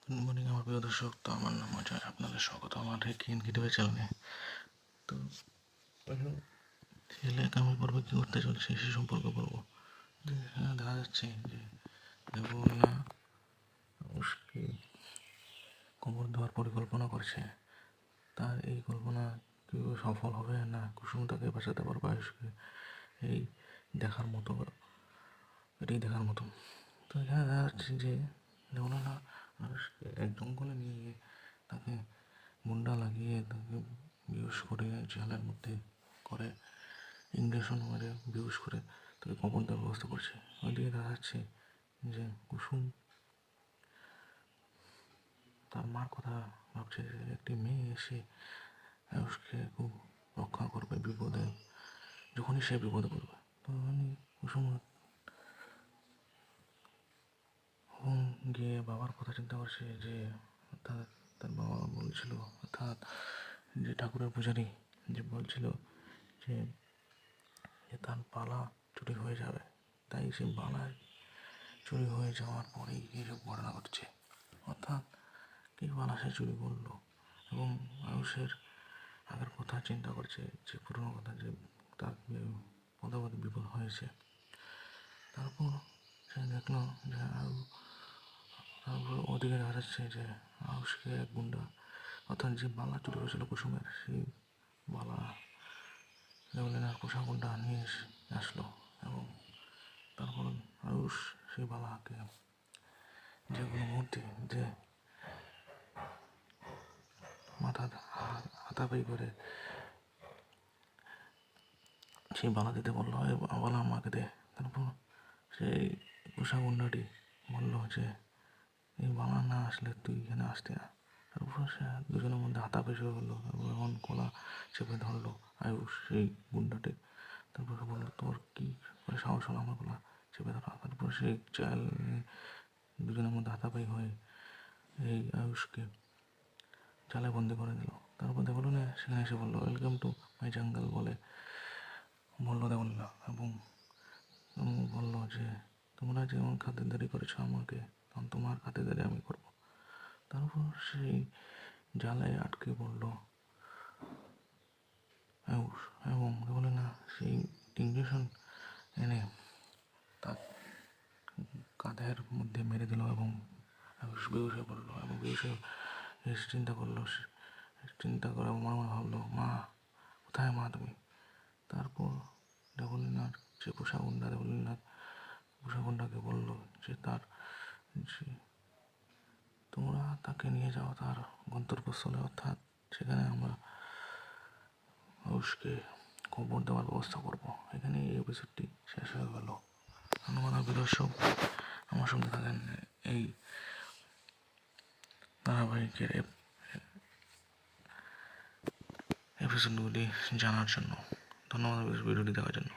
Good morning আমার প্রিয় দর্শক। তো আমার নাম অজয়, আপনাদের স্বাগত আমার এই টিভি চ্যানেলে। তো ছেলে আগামী পর্বে কী করতে চলছে সে সম্পর্কে বলবো। যে দেখা যাচ্ছে যে দেবনা আয়ুষকে কবর দেওয়ার পরিকল্পনা করছে। তার এই কল্পনা কীভাবে সফল হবে না কুসুম তাকে বাঁচাতে পারবে আয়ুষকে, এই দেখার মতো, এটাই দেখার মতো। তো এখানে দেখা যাচ্ছে যে দেবনা আয়ুষকে এক জঙ্গলে নিয়ে গিয়ে তাকে মুন্ডা লাগিয়ে তাকে বেহুশ করে জেলের মধ্যে করে ইঞ্জেকশন মেরে বেহুশ করে তাকে কবর দেওয়ার ব্যবস্থা করছে। ওইদিকে দেখা যাচ্ছে যে কুসুম তার মার কথা ভাবছে যে একটি মেয়ে এসে আয়ুষকে খুব রক্ষা করবে বিপদে, যখনই সে বিপদে পড়বে। তো কুসুম গিয়ে বাবার কথা চিন্তা করছে যে অর্থাৎ তার বাবা বলছিল, অর্থাৎ যে ঠাকুরের পূজারী যে বলছিল যে তার বালা চুরি হয়ে যাবে, তাই সে বালা চুরি হয়ে যাওয়ার পরেই এইসব ঘটনা ঘটছে। অর্থাৎ কি বালা সে চুরি করলো এবং আয়ুষের আগের কথা চিন্তা করছে, যে পুরনো কথা, যে তার পদে পদে বিপদ হয়েছে। তারপর সে দেখলো যে তারপর ওদিকে দেখা যাচ্ছে যে আয়ুষকে এক গুন্ডা, অর্থাৎ যে বালা চুরি হয়েছিল কুসুমের, সেই বালা দেবলীনার পোষা গুন্ডা নিয়ে আসলো এবং তারপর আয়ুষ সেই বালাকে যে কোনো মুহূর্তে যে মাথা হাতাপাই করে সেই বালা দিতে বললো, বালা আমাকে দে। তারপর সেই পোষা গুন্ডাটি বললো যে এই বালা না আসলে তুই এখানে আসতে না। তারপর সে দুজনের মধ্যে হাতাপাই শুরু করলো এবং এমন গলা চেপে ধরলো আয়ুষ সেই গুন্ডাটি। তারপর সে বললো, তোর কি করে সাহস হলো আমার গলা চেপে ধরা? তারপর সেই চাল দুজনের মধ্যে হাতাপাই হয়ে এই আয়ুষকে জালে বন্দি করে দিল। তারপর দেবলীনা সেখানে এসে বললো, ওয়েলকাম টু মাই জঙ্গল বলে বললো দেবলীনা, এবং বললো যে তোমরা যেমন খাতিরদারি করেছো আমাকে, তখন তোমার খাতিরদারি আমি করবো। তারপর সেই জালে আটকে পড়লো আয়ুষ এবং দেবলীনা সেই ইঞ্জেকশন এনে তার কাঁধের মধ্যে মেরে দিল এবং আয়ুষ বেহুশ হয়ে পড়লো এবং বেহুশ হয়ে চিন্তা করে মনে মনে ভাবলো, মা কোথায়, মা তুমি? তারপর দেবলীনার যে পোষা গুন্ডা, দেবলীনার পোষা গুন্ডাকে বললো যে তার যে তোমরা তাকে নিয়ে যাও তার গন্তব্যস্থলে, অর্থাৎ সেখানে আমরা আয়ুষকে কবর দেওয়ার ব্যবস্থা করবো। এখানে এই এপিসোডটি শেষ হয়ে গেল। ধন্যবাদ দর্শক, আমার সঙ্গে থাকেন এই ধারাবাহিকের এপিসোডগুলি জানার জন্য। ধন্যবাদ ভিডিওটি দেখার জন্য।